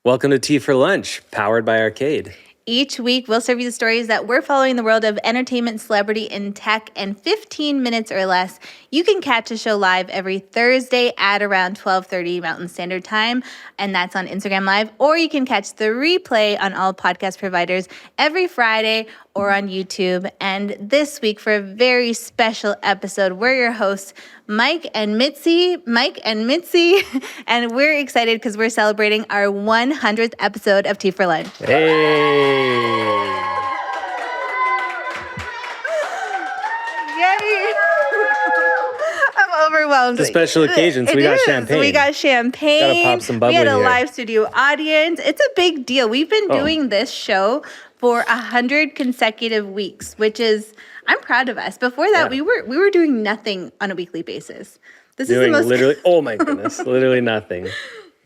Welcome to Tea for Lunch, powered by Arcade. Each week, we'll serve you the stories that we're following in the world of entertainment, celebrity, and tech in 15 minutes or less. You can catch the show live every Thursday at around 12:30 Mountain Standard Time, and that's on Instagram Live. Or you can catch the replay on all podcast providers every Friday or on YouTube. And this week, for a very special episode, we're your hosts, Mike and Mitzi, and we're excited because we're celebrating our 100th episode of Tea for Lunch. Hey! Yay! I'm overwhelmed. It's a special occasion, so we got champagne. We got champagne. Gotta pop some bubbly We had a here. live studio audience. It's a big deal. We've been doing this show for 100 consecutive weeks, which is, I'm proud of us. Before that, we were doing nothing on a weekly basis. This is the most literally, oh my goodness, literally nothing.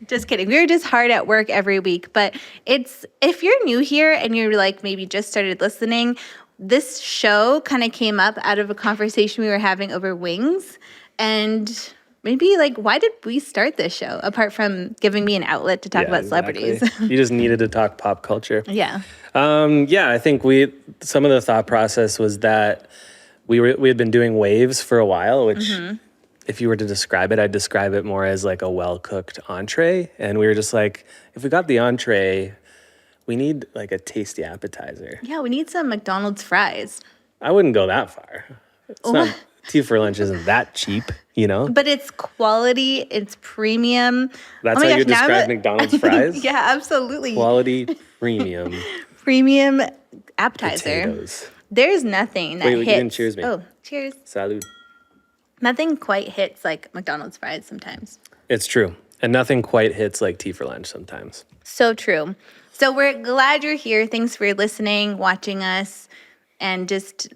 Just kidding. We were just hard at work every week. But if you're new here and you're like maybe just started listening, this show kind of came up out of a conversation we were having over wings. And maybe like, why did we start this show apart from giving me an outlet to talk about celebrities? You just needed to talk pop culture. Yeah. I think some of the thought process was that we had been doing waves for a while, which if you were to describe it, I'd describe it more as like a well-cooked entree. And we were just like, if we got the entree, we need like a tasty appetizer. Yeah, we need some McDonald's fries. I wouldn't go that far. Tea for Lunch isn't that cheap, you know? But it's quality, it's premium. That's how you describe McDonald's fries? Yeah, absolutely. Quality, premium. Premium appetizer. Potatoes. There's nothing that Wait, hits. you didn't cheers me. Oh, cheers. Salud. Nothing quite hits like McDonald's fries sometimes. It's true. And nothing quite hits like Tea for Lunch sometimes. So true. So we're glad you're here. Thanks for listening, watching us, and just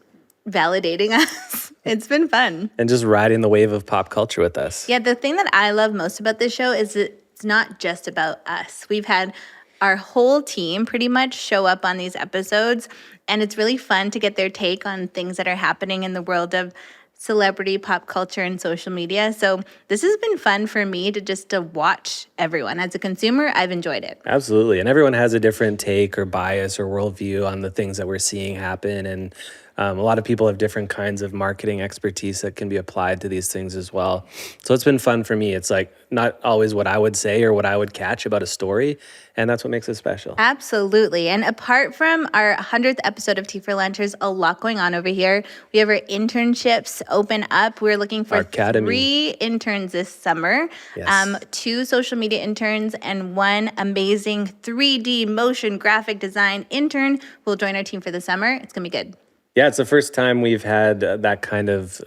validating us. It's been fun. And just riding the wave of pop culture with us. Yeah, the thing that I love most about this show is that it's not just about us. We've had our whole team pretty much show up on these episodes, and it's really fun to get their take on things that are happening in the world of celebrity, pop culture, and social media. So this has been fun for me to watch everyone. As a consumer, I've enjoyed it. Absolutely. And everyone has a different take or bias or worldview on the things that we're seeing happen. And a lot of people have different kinds of marketing expertise that can be applied to these things as well. So it's been fun for me. It's like not always what I would say or what I would catch about a story. And that's what makes it special. Absolutely. And apart from our 100th episode of Tea for Lunch, there's a lot going on over here. We have our internships open up. We're looking for Academy. 3 interns this summer. Yes. 2 social media interns and 1 amazing 3D motion graphic design intern who will join our team for the summer. It's going to be good. Yeah, it's the first time we've had that kind of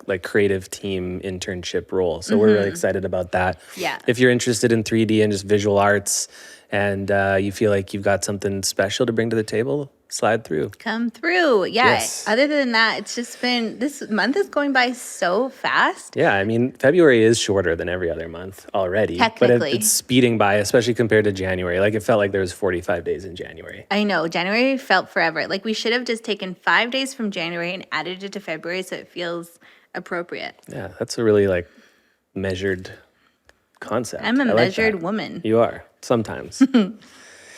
like creative team internship role. So we're really excited about that. Yeah. If you're interested in 3D and just visual arts and you feel like you've got something special to bring to the table, slide through. Come through. Yeah. Yes. Other than that, it's just been, this month is going by so fast. Yeah, I mean, February is shorter than every other month already. Technically. But it's speeding by, especially compared to January. Like, it felt like there was 45 days in January. I know. January felt forever. Like, we should have just taken 5 days from January and added it to February so it feels appropriate. Yeah, that's a really, like, measured concept. I'm a I like measured that. woman. You are, sometimes.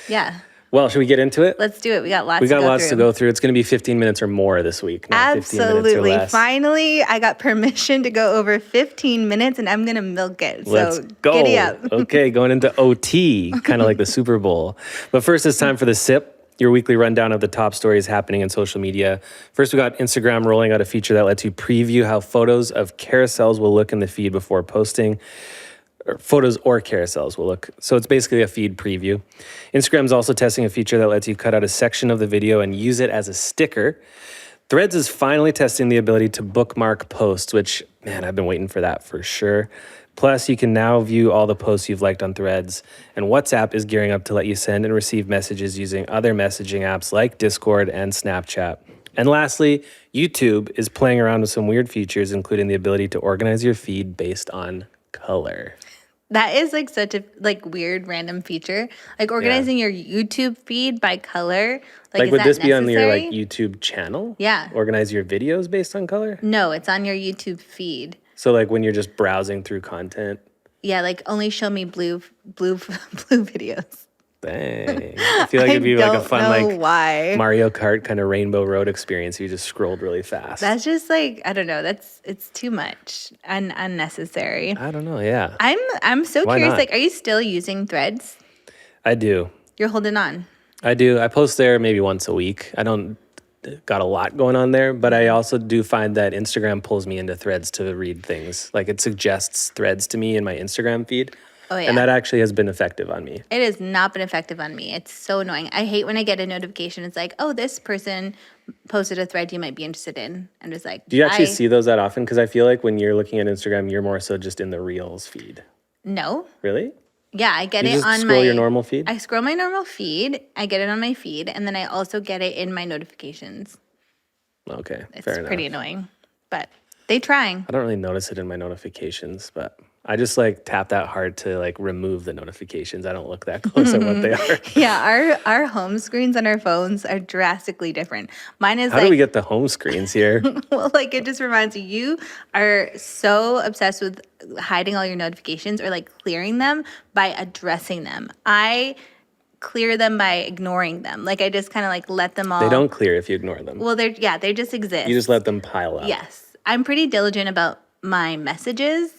Yeah. Well, should we get into it? Let's do it. We got lots to go through. It's going to be 15 minutes or more this week, not 15 minutes or Absolutely. less. Finally, I got permission to go over 15 minutes, and I'm going to milk it. Let's So go. giddy up. Okay, going into OT, kind of like the Super Bowl. But first, it's time for the SIP, your weekly rundown of the top stories happening in social media. First, we got Instagram rolling out a feature that lets you preview how photos of carousels will look in the feed before posting. Or photos or carousels will look. So it's basically a feed preview. Instagram's also testing a feature that lets you cut out a section of the video and use it as a sticker. Threads is finally testing the ability to bookmark posts, which, man, I've been waiting for that for sure. Plus, you can now view all the posts you've liked on Threads. And WhatsApp is gearing up to let you send and receive messages using other messaging apps like Discord and Snapchat. And lastly, YouTube is playing around with some weird features, including the ability to organize your feed based on color. That is like such a weird random feature. Like organizing your YouTube feed by color. Like, is would that this be on your necessary? YouTube channel? Yeah. Organize your videos based on color? No, it's on your YouTube feed. So like when you're just browsing through content. Yeah, like only show me blue videos. Dang. I feel like it'd be like a fun, like why. Mario Kart kind of Rainbow Road experience. You just scrolled really fast. That's just like, I don't know. It's too much and unnecessary. I don't know. Yeah. I'm so Why curious. not? Like, are you still using Threads? I do. You're holding on. I do. I post there maybe once a week. I don't got a lot going on there, but I also do find that Instagram pulls me into Threads to read things. Like it suggests Threads to me in my Instagram feed. Oh, yeah. And that actually has been effective on me. It has not been effective on me. It's so annoying. I hate when I get a notification. It's like, oh, this person posted a thread you might be interested in. And it's like, Do you actually see those that often? Because I feel like when you're looking at Instagram, you're more so just in the Reels feed. No. Really? Yeah, I get You it just on scroll your normal feed? I scroll my normal feed. I get it on my feed. And then I also get it in my notifications. Okay, It's fair enough. pretty annoying. But they trying. I don't really notice it in my notifications, but I just like tap that hard to like remove the notifications. I don't look that close at what they are. Yeah, our home screens on our phones are drastically different. Mine is How do we get the home screens here? well, like it just reminds you are so obsessed with hiding all your notifications or like clearing them by addressing them. I clear them by ignoring them. Like I just kind of like let them all. They don't clear if you ignore them. Well, they just exist. You just let them pile up. Yes, I'm pretty diligent about my messages.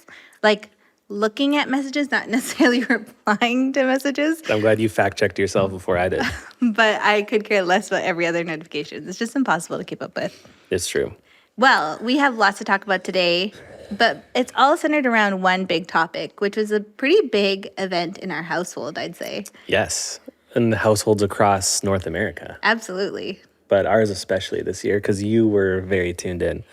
Like looking at messages, not necessarily replying to messages, I'm glad you fact checked yourself before I did. but I could care less about every other notification. It's just impossible to keep up with. It's true. Well, we have lots to talk about today, but it's all centered around one big topic, which was a pretty big event in our household, I'd say. Yes. And the households across North America, Absolutely. but ours especially this year because you were very tuned in.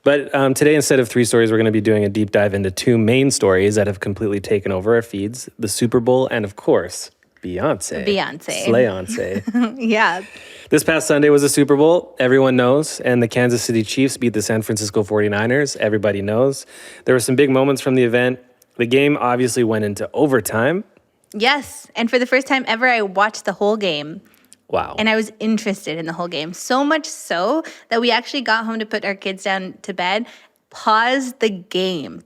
But today, instead of 3 stories, we're going to be doing a deep dive into 2 main stories that have completely taken over our feeds, the Super Bowl and, of course, Beyoncé. Slayonce. Yeah. This past Sunday was the Super Bowl. Everyone knows. And the Kansas City Chiefs beat the San Francisco 49ers. Everybody knows. There were some big moments from the event. The game obviously went into overtime. Yes. And for the first time ever, I watched the whole game. Wow. And I was interested in the whole game. So much so that we actually got home to put our kids down to bed, paused the game,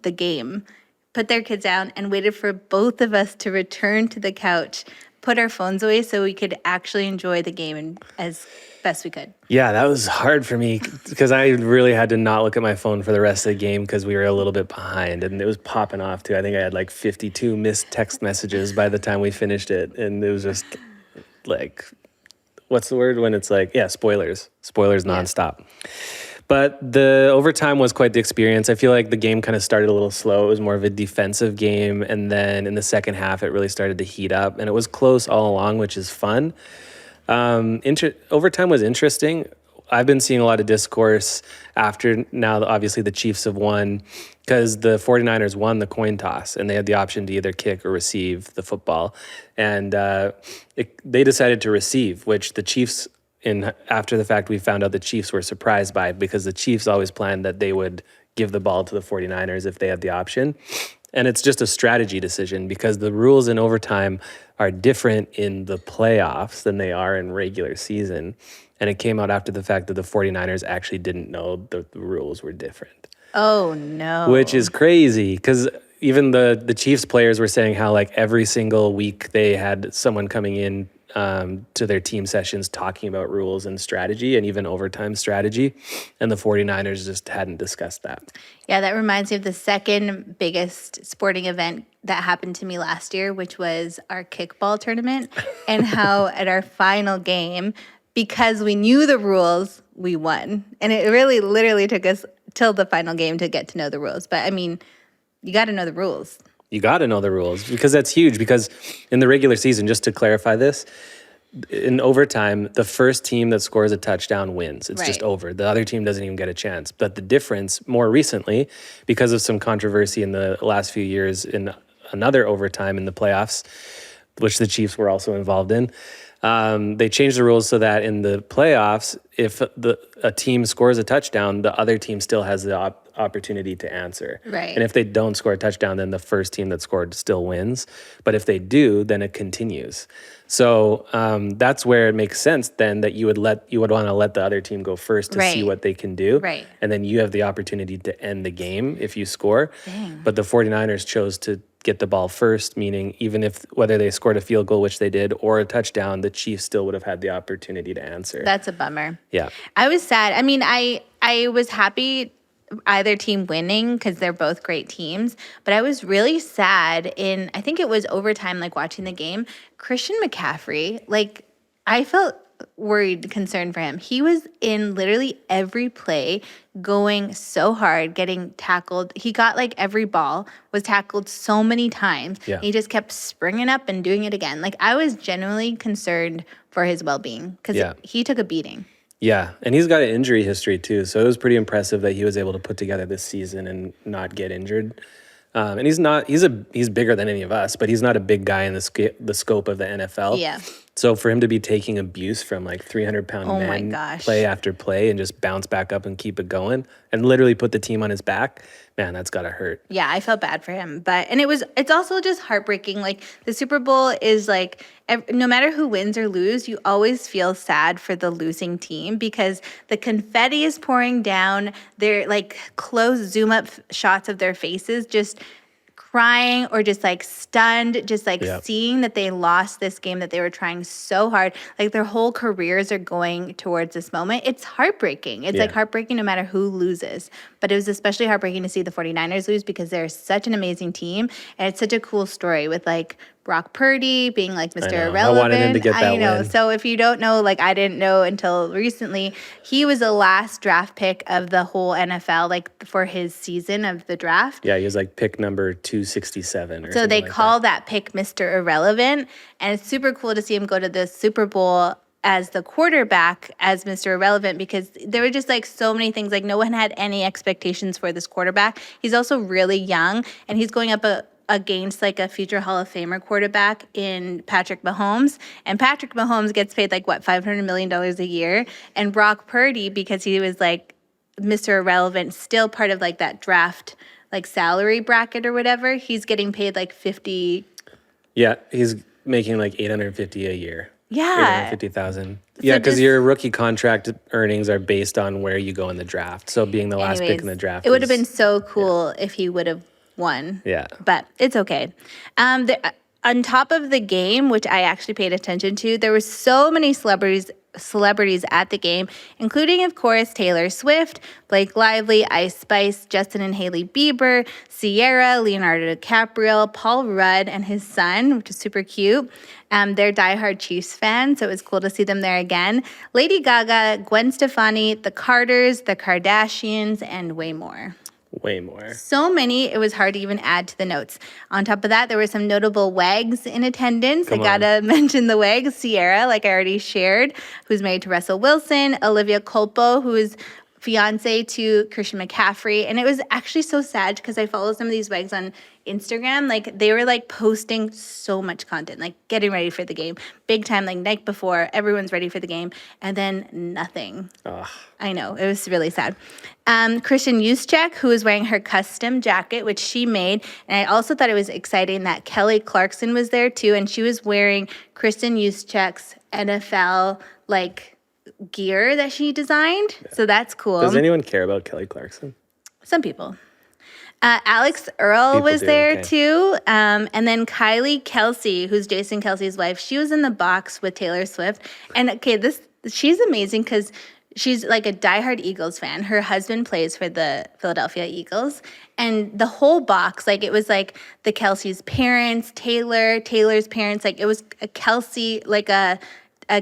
put their kids down, and waited for both of us to return to the couch, put our phones away so we could actually enjoy the game as best we could. Yeah, that was hard for me because I really had to not look at my phone for the rest of the game because we were a little bit behind and it was popping off too. I think I had like 52 missed text messages by the time we finished it. And it was just like, what's the word when it's like, yeah, spoilers nonstop. But the overtime was quite the experience. I feel like the game kind of started a little slow. It was more of a defensive game. And then in the second half, it really started to heat up. And it was close all along, which is fun. Overtime was interesting. I've been seeing a lot of discourse after now, obviously, the Chiefs have won because the 49ers won the coin toss and they had the option to either kick or receive the football. And they decided to receive, which the Chiefs, after the fact, we found out the Chiefs were surprised by because the Chiefs always planned that they would give the ball to the 49ers if they had the option. And it's just a strategy decision because the rules in overtime are different in the playoffs than they are in regular season. And it came out after the fact that the 49ers actually didn't know the rules were different. Oh, no. Which is crazy because even the Chiefs players were saying how like every single week they had someone coming in to their team sessions talking about rules and strategy and even overtime strategy. And the 49ers just hadn't discussed that. Yeah, that reminds me of the second biggest sporting event that happened to me last year, which was our kickball tournament, and how at our final game, because we knew the rules, we won. And it really literally took us till the final game to get to know the rules. But I mean, you got to know the rules. You got to know the rules because that's huge. Because in the regular season, just to clarify this, in overtime, the first team that scores a touchdown wins. It's just over. The other team doesn't even get a chance. But the difference more recently, because of some controversy in the last few years in another overtime in the playoffs, which the Chiefs were also involved in, they changed the rules so that in the playoffs, if a team scores a touchdown, the other team still has the opportunity to answer. Right. And if they don't score a touchdown, then the first team that scored still wins. But if they do, then it continues. So that's where it makes sense then that you would want to let the other team go first to see what they can do. Right. And then you have the opportunity to end the game if you score. Dang. But the 49ers chose to get the ball first, meaning even if whether they scored a field goal, which they did, or a touchdown, the Chiefs still would have had the opportunity to answer. That's a bummer. Yeah. I was sad. I mean, I was happy either team winning because they're both great teams, but I was really sad in, I think it was overtime, like watching the game. Christian McCaffrey, like I felt worried, concerned for him. He was in literally every play, going so hard, getting tackled. He got like every ball, was tackled so many times. Yeah. He just kept springing up and doing it again. Like I was genuinely concerned for his well-being because he took a beating. Yeah, and he's got an injury history too, so it was pretty impressive that he was able to put together this season and not get injured. And he's bigger than any of us, but he's not a big guy in the scope of the NFL. Yeah. So for him to be taking abuse from like 300-pound Oh my men gosh. play after play and just bounce back up and keep it going and literally put the team on his back, man, that's gotta hurt. Yeah, I felt bad for him, it's also just heartbreaking. Like the Super Bowl is like, no matter who wins or lose, you always feel sad for the losing team because the confetti is pouring down. They're like close zoom up shots of their faces, just crying or just like stunned, just like seeing that they lost this game that they were trying so hard. Like their whole careers are going towards this moment. It's heartbreaking. It's like heartbreaking no matter who loses. But it was especially heartbreaking to see the 49ers lose because they're such an amazing team. And it's such a cool story with like Brock Purdy being like Mr. Irrelevant. I wanted him to get that win. So if you don't know, like I didn't know until recently, he was the last draft pick of the whole NFL, like for his season of the draft. Yeah, he was like pick number 267 or so something they like call that pick Mr. Irrelevant. And it's super cool to see him go to the Super Bowl as the quarterback as Mr. Irrelevant because there were just like so many things. Like no one had any expectations for this quarterback. He's also really young and he's going up against like a future Hall of Famer quarterback in Patrick Mahomes. And Patrick Mahomes gets paid like what, $500 million a year. And Brock Purdy, because he was like Mr. Irrelevant, still part of like that draft like salary bracket or whatever, he's getting paid like 50. Yeah, he's making like $850 a year. Yeah. $850,000. Yeah, because your rookie contract earnings are based on where you go in the draft. So being the last pick in the draft. It would have been so cool if he would have won. Yeah. But it's okay. On top of the game, which I actually paid attention to, there were so many celebrities at the game, including, of course, Taylor Swift, Blake Lively, Ice Spice, Justin and Hailey Bieber, Ciara, Leonardo DiCaprio, Paul Rudd, and his son, which is super cute. They're diehard Chiefs fans, so it was cool to see them there again. Lady Gaga, Gwen Stefani, the Carters, the Kardashians, and way more. Way more. So many, it was hard to even add to the notes. On top of that, there were some notable wags in attendance. I gotta mention the wags. Ciara, like I already shared, who's married to Russell Wilson. Olivia Culpo, who is fiance to Christian McCaffrey. And it was actually so sad because I follow some of these wags on Instagram. Like they were like posting so much content, like getting ready for the game. Big time, like night before, everyone's ready for the game. And then nothing. Ugh. I know, it was really sad. Kristen Juszczyk, who was wearing her custom jacket, which she made. And I also thought it was exciting that Kelly Clarkson was there too. And she was wearing Kristen Juszczyk's NFL like gear that she designed. Yeah. So that's cool. Does anyone care about Kelly Clarkson? Some people. Alex Earl was there too. And then Kylie Kelsey, who's Jason Kelsey's wife, she was in the box with Taylor Swift. And she's amazing because she's like a diehard Eagles fan. Her husband plays for the Philadelphia Eagles. And the whole box, like it was like the Kelsey's parents, Taylor's parents, like it was a Kelsey, like a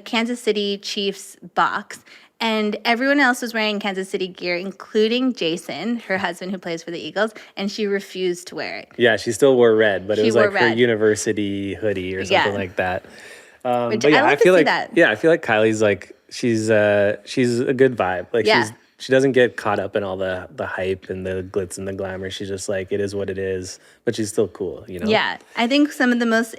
Kansas City Chiefs box. And everyone else was wearing Kansas City gear, including Jason, her husband who plays for the Eagles, and she refused to wear it. Yeah, she still wore red, but it was like her university hoodie or something like that. Which I like to see that. Yeah, I feel like Kylie's like she's a good vibe. Like she doesn't get caught up in all the hype and the glitz and the glamour. She's just like, it is what it is, but she's still cool, you know? Yeah, I think some of the most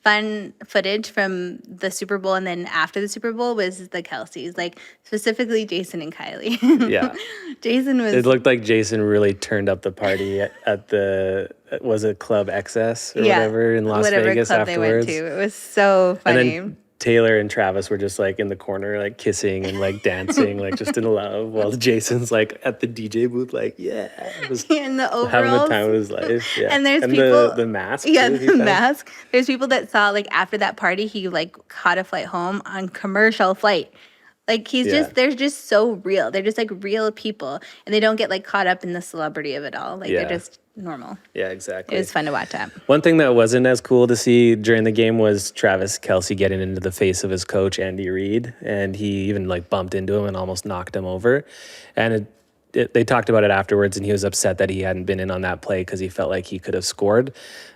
fun footage from the Super Bowl and then after the Super Bowl was the Kelseys, like specifically Jason and Kylie. Yeah. Jason was... It looked like Jason really turned up the party at the, was it Club XS or whatever in Las Vegas club afterwards? they went to. It was so funny. And then Taylor and Travis were just like in the corner, like kissing and like dancing, like just in love, while Jason's like at the DJ booth, like just in the overalls. having the time of his life. Yeah, And there's people the mask. Yeah, too, he the found. mask. There's people that saw like after that party, he like caught a flight home on commercial flight. Like they're just so real. They're just like real people, and they don't get like caught up in the celebrity of it all. Like they're just normal. Yeah, exactly. It was fun to watch that. One thing that wasn't as cool to see during the game was Travis Kelce getting into the face of his coach, Andy Reid, and he even like bumped into him and almost knocked him over. And they talked about it afterwards, and he was upset that he hadn't been in on that play because he felt like he could have scored.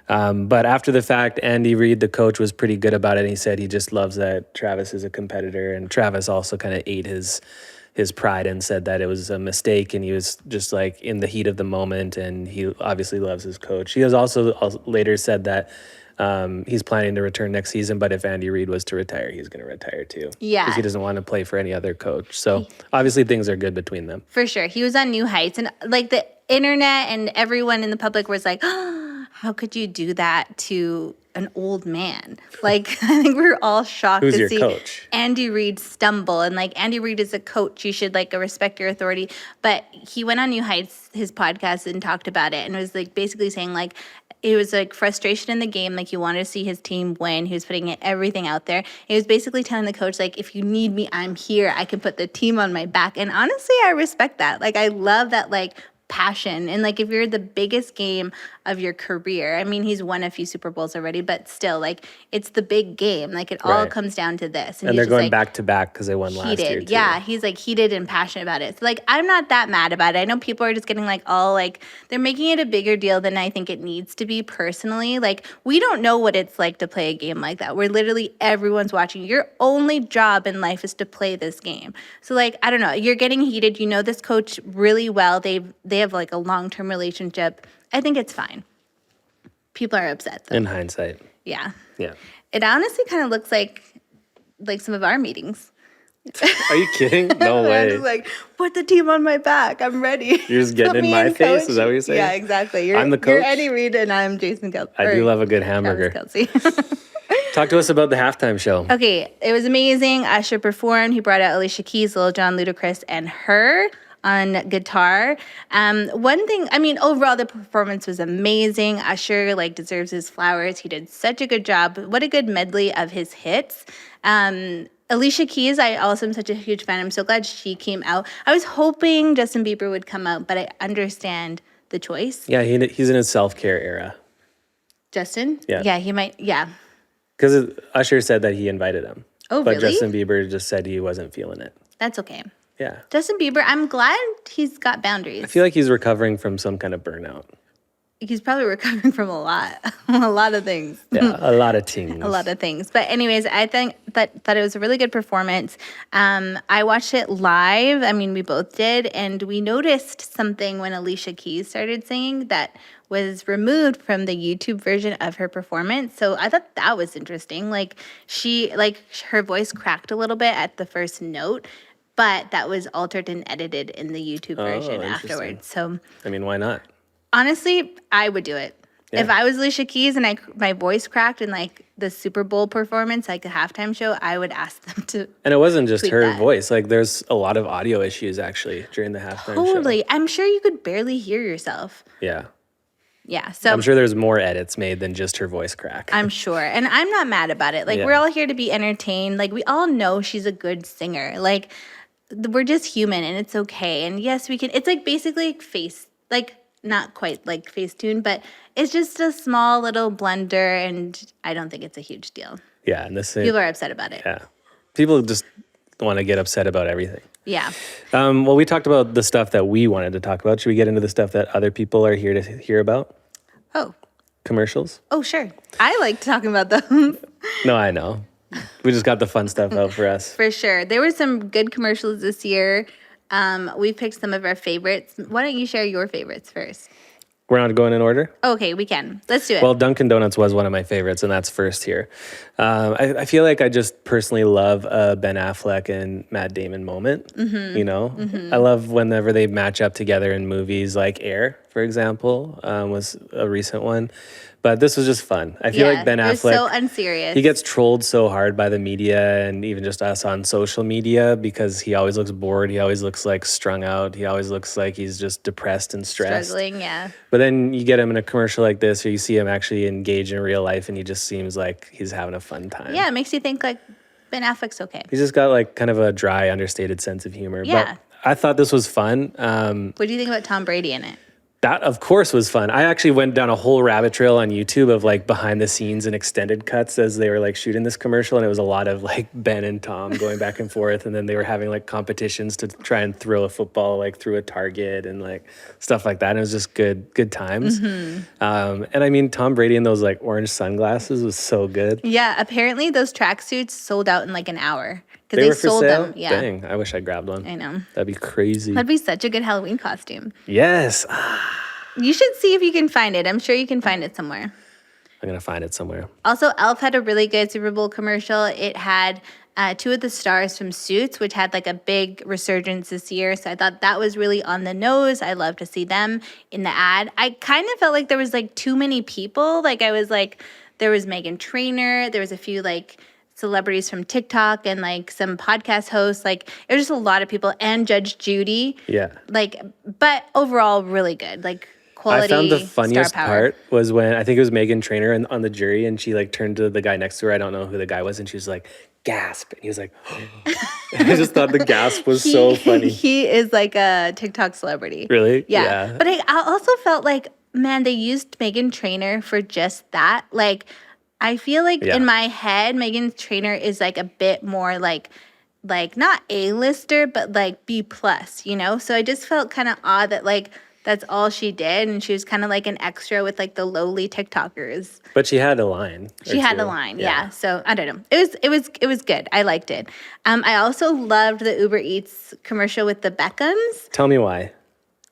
But after the fact, Andy Reid, the coach, was pretty good about it. And he said he just loves that Travis is a competitor. And Travis also kind of ate his pride and said that it was a mistake, and he was just like in the heat of the moment, and he obviously loves his coach. He has also later said that he's planning to return next season, but if Andy Reid was to retire, he's going to retire too. Yeah. Because he doesn't want to play for any other coach. So obviously things are good between them. For sure. He was on new heights, and like the internet and everyone in the public was like, oh, how could you do that to an old man? Like, I think we were all shocked Who's to your see coach? Andy Reid stumble. And like, Andy Reid is a coach. You should like respect your authority. But he went on New Heights, his podcast, and talked about it, and was like basically saying like, it was like frustration in the game. Like he wanted to see his team win. He was putting everything out there. He was basically telling the coach, like, if you need me, I'm here. I can put the team on my back. And honestly, I respect that. Like, I love that, like, passion. And like, if you're the biggest game of your career, I mean, he's won a few Super Bowls already, but still, like, it's the big game. Like, it all comes down to this. And they're going back to back because they won last year too. Yeah, he's like heated and passionate about it. So like, I'm not that mad about it. I know people are just getting like all like, they're making it a bigger deal than I think it needs to be personally. Like, we don't know what it's like to play a game like that, where literally everyone's watching. Your only job in life is to play this game. So like, I don't know, you're getting heated. You know this coach really well. They have like a long-term relationship. I think it's fine. People are upset though. In hindsight. Yeah. Yeah. It honestly kind of looks like some of our meetings. Are you kidding? No way. I'm just like, put the team on my back. I'm ready. You're just getting in my face? Is that what you're saying? Yeah, exactly. I'm the coach? You're Eddie Reid and I'm Jason Kelce. I do love a good hamburger. Kelsey. Talk to us about the halftime show. Okay, it was amazing. Usher performed. He brought out Alicia Keys, Lil Jon, Ludacris, and her on guitar. One thing, I mean, overall the performance was amazing. Usher like deserves his flowers. He did such a good job. What a good medley of his hits. Alicia Keys, I also am such a huge fan. I'm so glad she came out. I was hoping Justin Bieber would come out, but I understand the choice. Yeah, he's in his self-care era. Justin? Yeah. Yeah, he might, yeah. Because Usher said that he invited him. Oh, but really? Justin Bieber just said he wasn't feeling it. That's okay. Yeah. Justin Bieber, I'm glad he's got boundaries. I feel like he's recovering from some kind of burnout. He's probably recovering from a lot of things. Yeah, a lot of things. A lot of things. But anyways, I think that it was a really good performance. I watched it live. I mean, we both did. And we noticed something when Alicia Keys started singing that was removed from the YouTube version of her performance. So I thought that was interesting. Like her voice cracked a little bit at the first note, but that was altered and edited in the YouTube version afterwards. So I mean, why not? Honestly, I would do it. Yeah. If I was Alicia Keys and my voice cracked in like the Super Bowl performance, like a halftime show, I would ask them to. And it wasn't just her voice. Like there's a lot of audio issues actually during the halftime show. Totally. I'm sure you could barely hear yourself. Yeah. Yeah. So I'm sure there's more edits made than just her voice crack. I'm sure. And I'm not mad about it. Like we're all here to be entertained. Like we all know she's a good singer. Like we're just human and it's okay. And yes, we can. It's like basically not quite like Facetune, but it's just a small little blunder, and I don't think it's a huge deal. Yeah, and people are upset about it. Yeah, people just want to get upset about everything. Yeah. Well, we talked about the stuff that we wanted to talk about. Should we get into the stuff that other people are here to hear about? Oh. Commercials? Oh, sure. I like talking about those. No, I know. We just got the fun stuff out for us. For sure. There were some good commercials this year. We picked some of our favorites. Why don't you share your favorites first? We're not going in order? Okay, we can. Let's do it. Well, Dunkin' Donuts was one of my favorites, and that's first here. I feel like I just personally love a Ben Affleck and Matt Damon moment. Mm-hmm. You know? Mm-hmm. I love whenever they match up together in movies like Air. for example, was a recent one. But this was just fun. I feel like Ben it was Affleck, so unserious. he gets trolled so hard by the media and even just us on social media because he always looks bored. He always looks like strung out. He always looks like he's just depressed and stressed. Struggling, yeah. But then you get him in a commercial like this, or you see him actually engage in real life, and he just seems like he's having a fun time. Yeah, it makes you think like Ben Affleck's okay. He's just got like kind of a dry, understated sense of humor. Yeah. But I thought this was fun. What do you think about Tom Brady in it? That, of course, was fun. I actually went down a whole rabbit trail on YouTube of like behind the scenes and extended cuts as they were like shooting this commercial. And it was a lot of like Ben and Tom going back and forth. And then they were having like competitions to try and throw a football like through a target and like stuff like that. And it was just good times. And I mean, Tom Brady in those like orange sunglasses was so good. Yeah, apparently those tracksuits sold out in like an hour. Because They they were for sold sale? them. Yeah. Dang, I wish I grabbed one. I know. That'd be crazy. That'd be such a good Halloween costume. Yes. You should see if you can find it. I'm sure you can find it somewhere. I'm going to find it somewhere. Also, Elf had a really good Super Bowl commercial. It had two of the stars from Suits, which had like a big resurgence this year. So I thought that was really on the nose. I love to see them in the ad. I kind of felt like there was like too many people. Like I was like, there was Meghan Trainor. There was a few like celebrities from TikTok and like some podcast hosts. Like it was just a lot of people and Judge Judy. Yeah. Like, but overall, really good. Like quality. I found the funniest star power. part was when I think it was Meghan Trainor on the jury, and she like turned to the guy next to her. I don't know who the guy was, and she was like, "Gasp!" And he was like, I just thought the gasp was so funny. He is like a TikTok celebrity. Really? Yeah. But I also felt like, man, they used Meghan Trainor for just that. Like, I feel like in my head, Meghan Trainor is like a bit more like not A-lister, but like B plus, you know? So I just felt kind of odd that like that's all she did, and she was kind of like an extra with like the lowly TikTokers. But she had a line. She had a line, yeah. So I don't know. It was good. I liked it. I also loved the Uber Eats commercial with the Beckhams. Tell me why.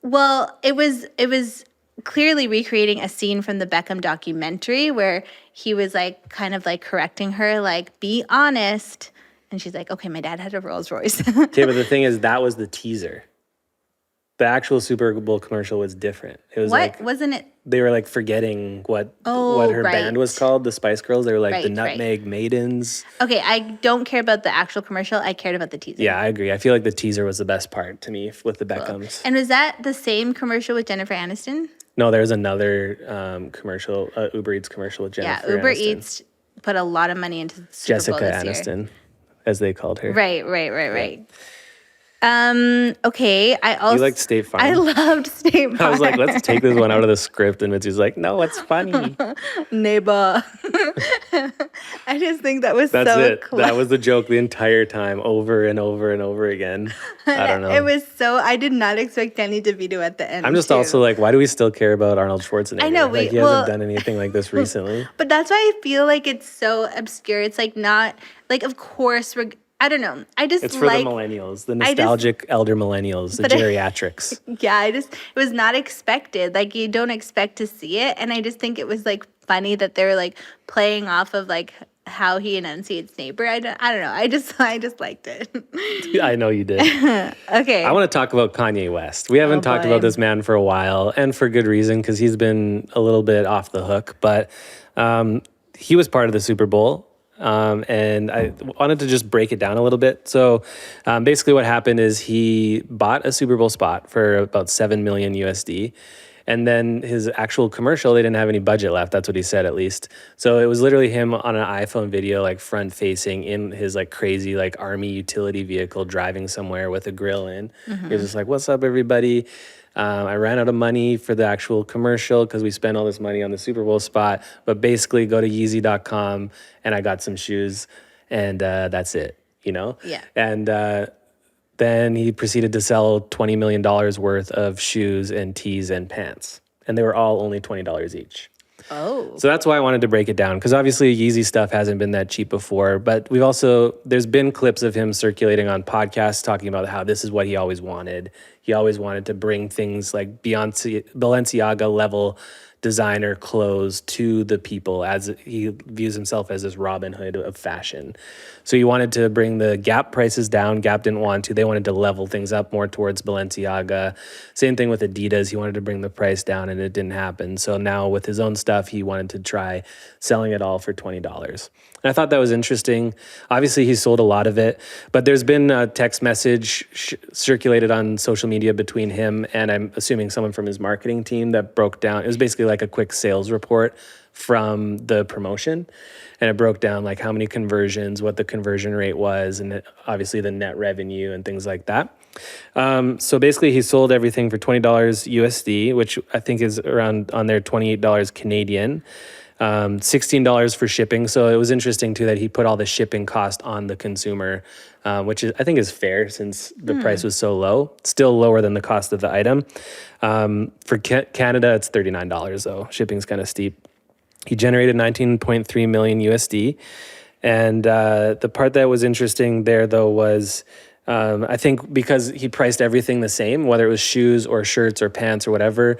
Well, it was clearly recreating a scene from the Beckham documentary where he was like kind of like correcting her, like, be honest. And she's like, okay, my dad had a Rolls Royce. Okay, but the thing is, that was the teaser. The actual Super Bowl commercial was different. It was like, wasn't it? they were like forgetting what her band was called, the Spice Girls. They were like the Nutmeg Maidens. Okay, I don't care about the actual commercial. I cared about the teaser. Yeah, I agree. I feel like the teaser was the best part to me with the Beckhams. And was that the same commercial with Jennifer Aniston? No, there's another commercial, Uber Eats commercial with Jennifer Aniston. Yeah, Uber Eats put a lot of money into the Super Bowl Jessica this Aniston, year. as they called her. Right. Okay, I also... You liked State Farm? I loved State Farm. I was like, let's take this one out of the script. And Mitzi's like, no, it's funny. Neighbor. I just think that was That's so it. clever. That was the joke the entire time, over and over and over again. I don't know. It was so... I did not expect Danny DeVito at the end, I'm just too. also like, why do we still care about Arnold Schwarzenegger? I know, like, he hasn't done anything like this recently. But that's why I feel like it's so obscure. It's like not... Like, of course, I don't know. I just It's for like... the millennials, the nostalgic elder millennials, the geriatrics. Yeah, it was not expected. Like, you don't expect to see it. And I just think it was, like, funny that they were, like, playing off of, like, how he enunciates neighbor. I don't know. I just liked it. I know you did. Okay. I want to talk about Kanye West. We haven't talked about this man for a while, and for good reason, because he's been a little bit off the hook. But he was part of the Super Bowl. And I wanted to just break it down a little bit. So basically what happened is he bought a Super Bowl spot for about 7 million USD. And then his actual commercial, they didn't have any budget left. That's what he said, at least. So it was literally him on an iPhone video, like front facing in his like crazy like army utility vehicle driving somewhere with a grill in. He was just like, what's up, everybody? I ran out of money for the actual commercial because we spent all this money on the Super Bowl spot. But basically, go to Yeezy.com and I got some shoes, and that's it, you know? Yeah. And then he proceeded to sell $20 million worth of shoes and tees and pants. And they were all only $20 each. Oh. So that's why I wanted to break it down, because obviously Yeezy stuff hasn't been that cheap before, but there's been clips of him circulating on podcasts talking about how this is what he always wanted. He always wanted to bring things like Balenciaga level designer clothes to the people, as he views himself as this Robin Hood of fashion. So he wanted to bring the Gap prices down. Gap didn't want to. They wanted to level things up more towards Balenciaga. Same thing with Adidas. He wanted to bring the price down, and it didn't happen. So now with his own stuff, he wanted to try selling it all for $20. And I thought that was interesting. Obviously, he sold a lot of it, but there's been a text message circulated on social media between him and, I'm assuming, someone from his marketing team that broke down. It was basically like a quick sales report from the promotion, and it broke down like how many conversions, what the conversion rate was, and obviously the net revenue and things like that. So basically, he sold everything for $20 USD, which I think is around on there $28 Canadian. $16 for shipping. So it was interesting too that he put all the shipping cost on the consumer, which is, I think, is fair since the price was so low. Still lower than the cost of the item. For Canada, it's $39 though. Shipping's kind of steep. He generated 19.3 million USD. And the part that was interesting there though was, I think because he priced everything the same, whether it was shoes or shirts or pants or whatever,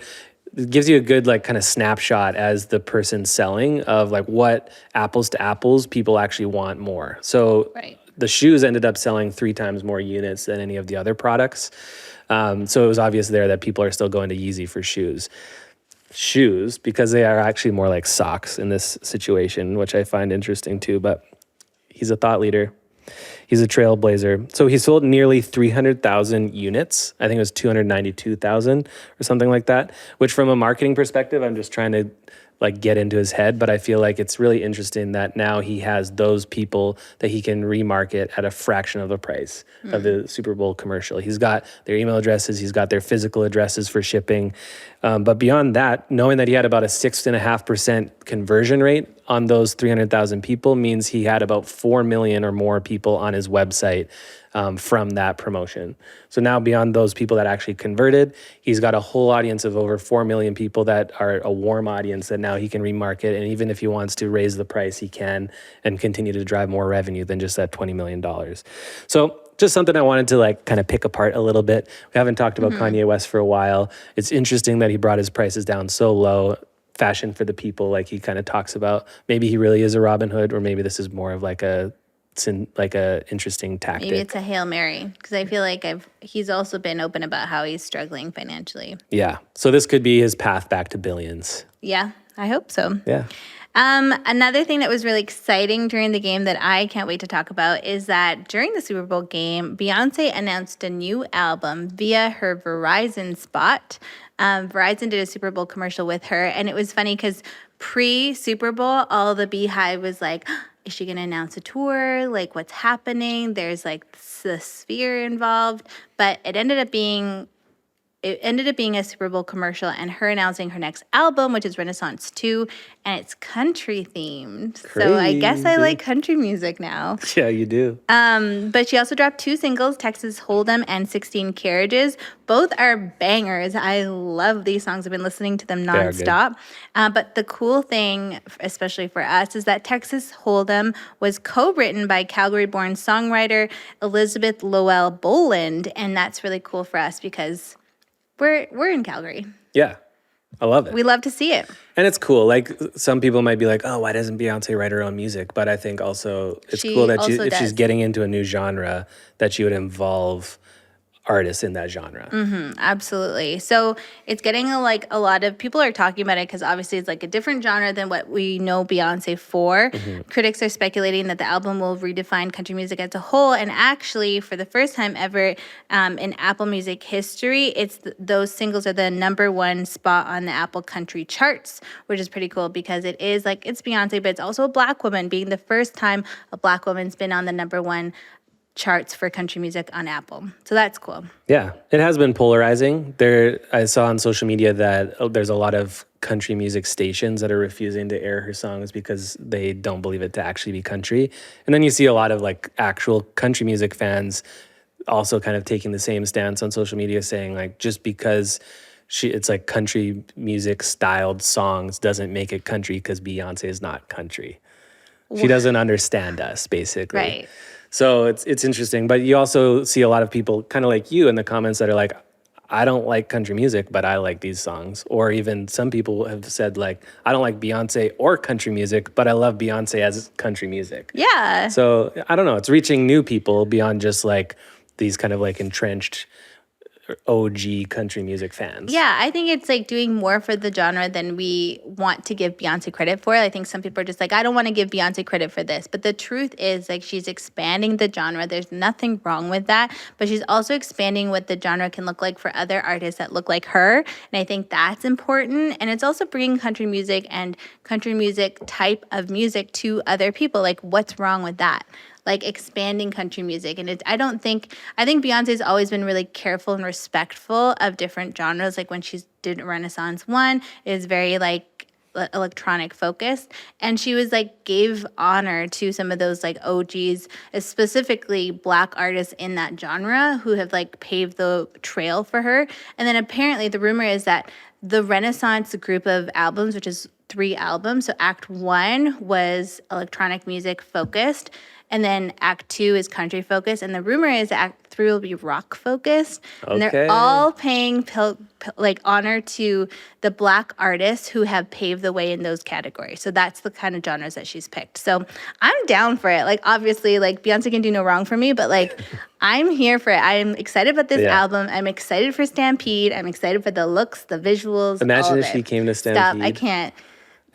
it gives you a good like kind of snapshot as the person selling of like what apples to apples people actually want more. So the shoes ended up selling 3 times more units than any of the other products. So it was obvious there that people are still going to Yeezy for shoes because they are actually more like socks in this situation, which I find interesting too. But he's a thought leader. He's a trailblazer. So he sold nearly 300,000 units. I think it was 292,000 or something like that, which from a marketing perspective, I'm just trying to like get into his head. But I feel like it's really interesting that now he has those people that he can remarket at a fraction of the price of the Super Bowl commercial. He's got their email addresses. He's got their physical addresses for shipping. But beyond that, knowing that he had about a 6.5% conversion rate on those 300,000 people means he had about 4 million or more people on his website from that promotion. So now beyond those people that actually converted, he's got a whole audience of over 4 million people that are a warm audience that now he can remarket. And even if he wants to raise the price, he can and continue to drive more revenue than just that $20 million. So just something I wanted to like kind of pick apart a little bit. We haven't talked about Kanye West for a while. It's interesting that he brought his prices down so low. Fashion for the people, like he kind of talks about. Maybe he really is a Robin Hood, or maybe this is more of like a interesting tactic. Maybe it's a Hail Mary, because I feel like he's also been open about how he's struggling financially. Yeah. So this could be his path back to billions. Yeah, I hope so. Yeah. Another thing that was really exciting during the game that I can't wait to talk about is that during the Super Bowl game, Beyoncé announced a new album via her Verizon spot. Verizon did a Super Bowl commercial with her, and it was funny because pre-Super Bowl, all the Beehive was like, is she going to announce a tour? Like, what's happening? There's like the Sphere involved, but it ended up being a Super Bowl commercial and her announcing her next album, which is Renaissance 2, and it's country themed. Crazy. So I guess I like country music now. Yeah, you do. But she also dropped 2 singles, Texas Hold'em and 16 Carriages. Both are bangers. I love these songs. I've been listening to them nonstop. But the cool thing, especially for us, is that Texas Hold'em was co-written by Calgary-born songwriter Elizabeth Lowell Boland, and that's really cool for us because we're in Calgary. Yeah. I love it. We love to see it. And it's cool. Like some people might be like, oh, why doesn't Beyonce write her own music? But I think also it's cool that if she's getting into a new genre, that she would involve artists in that genre. Absolutely. So it's getting a lot of people are talking about it because obviously it's like a different genre than what we know Beyonce for. Critics are speculating that the album will redefine country music as a whole. And actually, for the first time ever in Apple Music history, those singles are the #1 spot on the Apple Country charts, which is pretty cool because it's Beyonce, but it's also a Black woman, being the first time a Black woman's been on the #1 charts for country music on Apple. So that's cool. Yeah, it has been polarizing. I saw on social media that there's a lot of country music stations that are refusing to air her songs because they don't believe it to actually be country. And then you see a lot of like actual country music fans also kind of taking the same stance on social media, saying like just because it's like country music styled songs doesn't make it country because Beyonce is not country. She doesn't understand us, basically. Right. So it's interesting, but you also see a lot of people kind of like you in the comments that are like, I don't like country music, but I like these songs. Or even some people have said like, I don't like Beyonce or country music, but I love Beyonce as country music. Yeah. So I don't know. It's reaching new people beyond just like these kind of like entrenched OG country music fans. Yeah, I think it's like doing more for the genre than we want to give Beyonce credit for. I think some people are just like, I don't want to give Beyonce credit for this. But the truth is, like, she's expanding the genre. There's nothing wrong with that. But she's also expanding what the genre can look like for other artists that look like her. And I think that's important. And it's also bringing country music and country music type of music to other people. Like, what's wrong with that? Like expanding country music. And I think Beyonce's always been really careful and respectful of different genres. Like when she did Renaissance One, it was very like electronic focused. And she was like, gave honor to some of those like OGs, specifically Black artists in that genre who have like paved the trail for her. And then apparently the rumor is that the Renaissance group of albums, which is 3 albums, so Act 1 was electronic music focused, and then Act 2 is country focused, and the rumor is Act 3 will be rock focused. And they're all paying like honor to the Black artists who have paved the way in those categories. So that's the kind of genres that she's picked. So I'm down for it. Like obviously, like Beyonce can do no wrong for me, but like I'm here for it. I'm excited about this album. I'm excited for Stampede. I'm excited for the looks, the visuals. Imagine if she came to Stampede. Stop! I can't.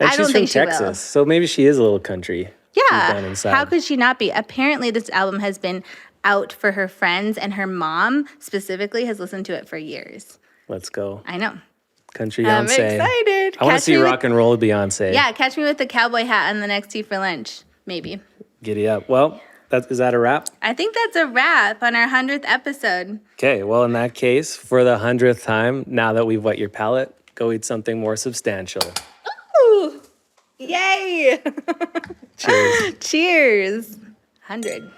And I don't think she will. She's from Texas, so maybe she is a little country. Yeah, how could she not be? Apparently, this album has been out for her friends, and her mom specifically has listened to it for years. Let's go. I know. Country Beyonce. I'm excited. I want to see rock and roll with Beyonce. Yeah, catch me with the cowboy hat and the next tea for lunch, maybe. Giddy up. Well, is that a wrap? I think that's a wrap on our 100th episode. Okay, well, in that case, for the 100th time, now that we've wet your palate, go eat something more substantial. Ooh! Yay! Cheers. Cheers. 100.